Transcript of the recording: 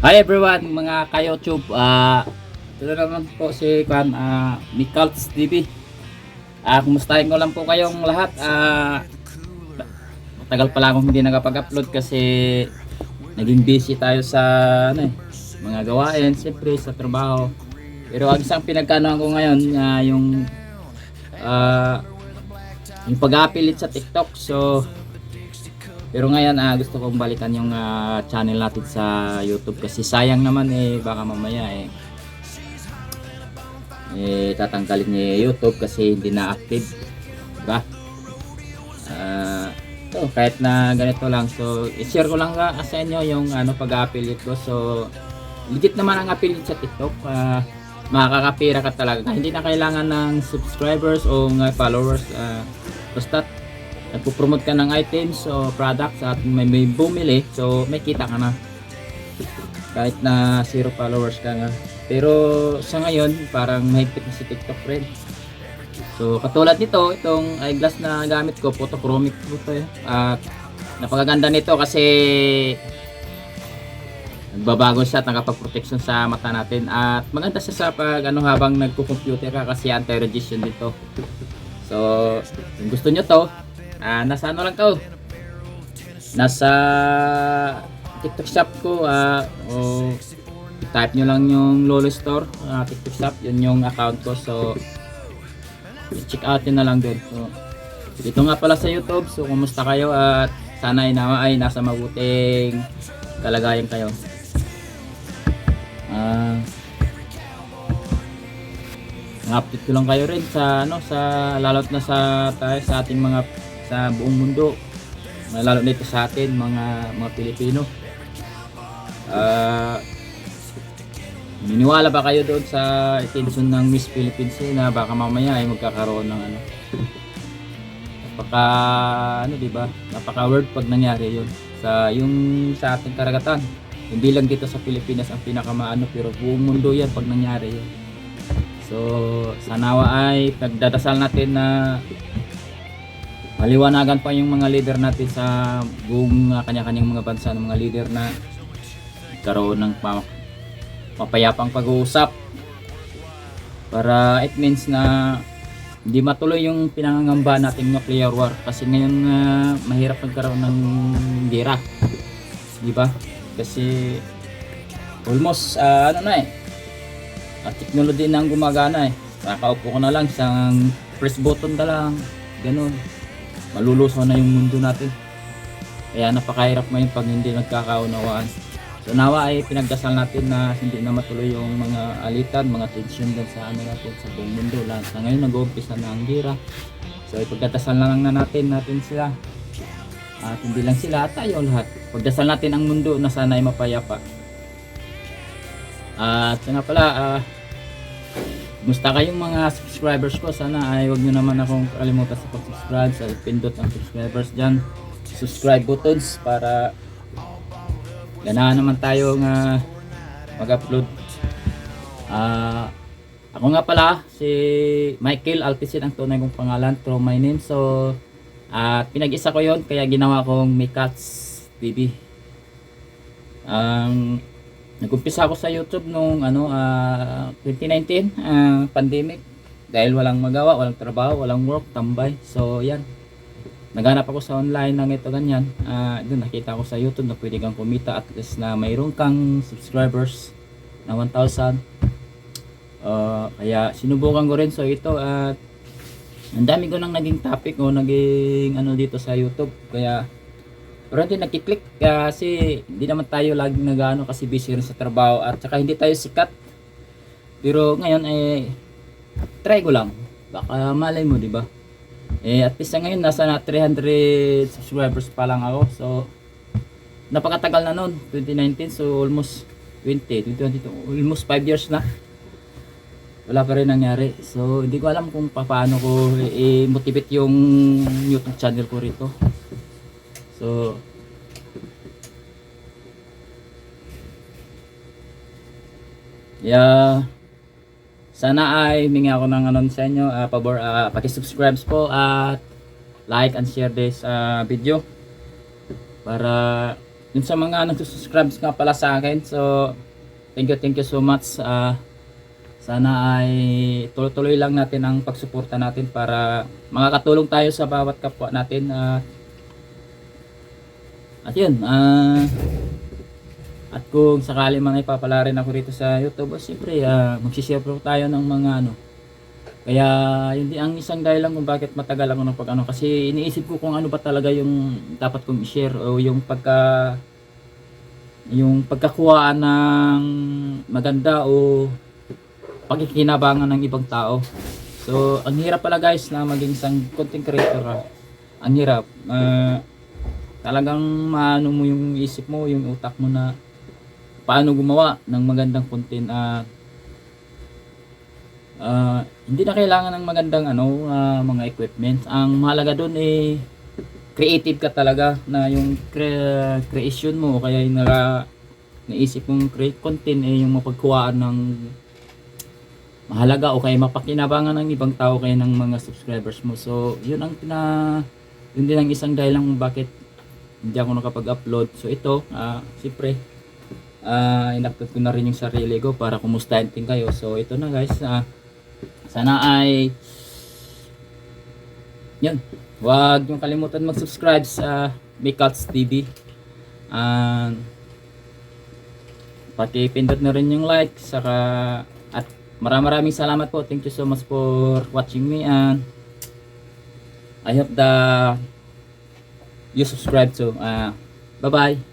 Hi everyone, mga ka-YouTube. Ito na naman po si Nichols TV. Kumustahin ko lang po kayong lahat. Matagal pala akong hindi nakapag-upload kasi naging busy tayo sa mga gawain, siyempre sa trabaho. Pero ang isang pinagkanoan ko ngayon, ah, yung pag-affiliate sa TikTok. Pero ngayon gusto kong balikan yung channel natin sa YouTube kasi sayang naman baka mamaya tatanggalin ni YouTube kasi hindi na active, diba? Kahit na ganito lang, so i-share ko lang sa inyo yung pag-affiliate ko. So legit naman ang affiliate sa TikTok. Makakapira ka talaga, hindi na kailangan ng subscribers o followers. Basta nagpo-promote ka ng items o products at may bumili, so may kita ka na kahit na 0 followers ka nga. Pero sa ngayon parang mahigpit na si TikTok friend. So katulad nito, itong eyeglass na gamit ko, photochromic po to at napakaganda nito kasi nagbabago siya at nakapag-protection sa mata natin at maganda siya sa pag habang nagko-computer ka kasi anti-radiation dito. So kung gusto nyo to, nasa lang to, nasa TikTok shop ko, o type nyo lang yung Lolo Store, TikTok shop, yun yung account ko. So check out nyo na lang din. So dito nga pala sa YouTube. So kumusta kayo at sana ay nasa mabuting kalagayan kayo. Update ko lang kayo rin sa lalo't na sa ating mga sa buong mundo, lalo nito sa atin mga Pilipino. Niniwala ba kayo doon sa attention ng Miss Philippines na baka mamaya ay magkakaroon ng di ba? Napaka word pag nangyari 'yon sa ating karagatan. Hindi lang dito sa Pilipinas ang pinakamaano, pero buong mundo 'yan pag nangyari 'yon. So sanawa ay pagdadasal natin na maliwanagan pa yung mga leader natin sa buong kanya-kanyang mga bansa, ng mga leader na karoon ng mapayapang pag-uusap, para it means na hindi matuloy yung pinangangamba nating nuclear war kasi ngayon mahirap magkaroon ng gera, di ba? Kasi almost technology na ang gumagana nakaupo ko na lang isang press button na lang, ganun malulusaw na yung mundo natin. Kaya napakahirap ngayon pag hindi nagkakaunawaan. So nawa ay pinagdasal natin na hindi na matuloy yung mga alitan, mga tension din sa natin sa buong mundo. Lahat na ngayon nag-uumpisa na ang gera. So ipagdasal na lang natin sila. At hindi lang sila, tayo lahat. Pagdasal natin ang mundo na sana ay mapayapa. At nga pala, musta kayong mga subscribers ko? Sana ay wag nyo naman akong kalimutan sa pag-subscribe. Sa pindot ang subscribers dyan, subscribe buttons, para ganahan naman tayo nga mag-upload. Ako nga pala si Michael Alticid ang tunay kong pangalan, through my name. So pinag-isa ko yon kaya ginawa kong Nichols TV. Nag-umpisa ako sa YouTube nung 2019, pandemic, dahil walang magawa, walang trabaho, walang work, tambay. So yan, naghanap ako sa online ng ito ganyan. Doon nakita ko sa YouTube na pwede kang kumita at least na mayroon kang subscribers na 1,000. Kaya sinubukan ko rin. So ito at ang dami ko nang naging topic o naging dito sa YouTube. Kaya pero hindi nakiklik kasi hindi naman tayo laging nagano kasi busy rin sa trabaho at saka hindi tayo sikat. Pero ngayon try ko lang. Baka malay mo, di ba? At least ngayon nasa 300 subscribers pa lang ako. So napakatagal na noon, 2019, so almost 2022, almost 5 years na. Wala pa rin nangyari. So hindi ko alam kung paano ko i-motivate yung YouTube channel ko rito. So sana ay humingi ako ng sa inyo, pabor, paki-subscribe po at like and share this video para Yun sa mga nagsusubscribe nga pala sa akin. So, thank you so much. Sana ay tuloy-tuloy lang natin ang pagsuporta natin para makakatulong tayo sa bawat kapwa natin. At yun, at kung sakali man ay papala rin ako rito sa YouTube, siyempre magsishare po tayo ng mga ano. Kaya yun din ang isang dahilan kung bakit matagal ako ng pag-ano, kasi iniisip ko kung ano ba talaga yung dapat kong i-share o yung pagkakuhaan ng maganda o pagkikinabangan ng ibang tao. So, ang hirap pala guys na maging isang content creator. Ang hirap. Talagang maano mo yung isip mo, yung utak mo na paano gumawa ng magandang content. Hindi na kailangan ng magandang mga equipment. Ang mahalaga doon creative ka talaga na yung creation mo, kaya yung naisip mong create content yung mapagkuhaan ng mahalaga o kaya mapakinabangan ng ibang tao kaya ng mga subscribers mo. So, yun din ang isang dahilan kung bakit hindi ako nakapag-upload. So, ito, siyempre, in-upload ko na rin yung sarili ko para kumustahin din kayo. So, ito na guys. Sana ay yun. Huwag yung kalimutan mag-subscribe sa Mikals TV. Paki-pindot na rin yung like. At maraming salamat po. Thank you so much for watching me, and I hope that you subscribe to. Bye bye.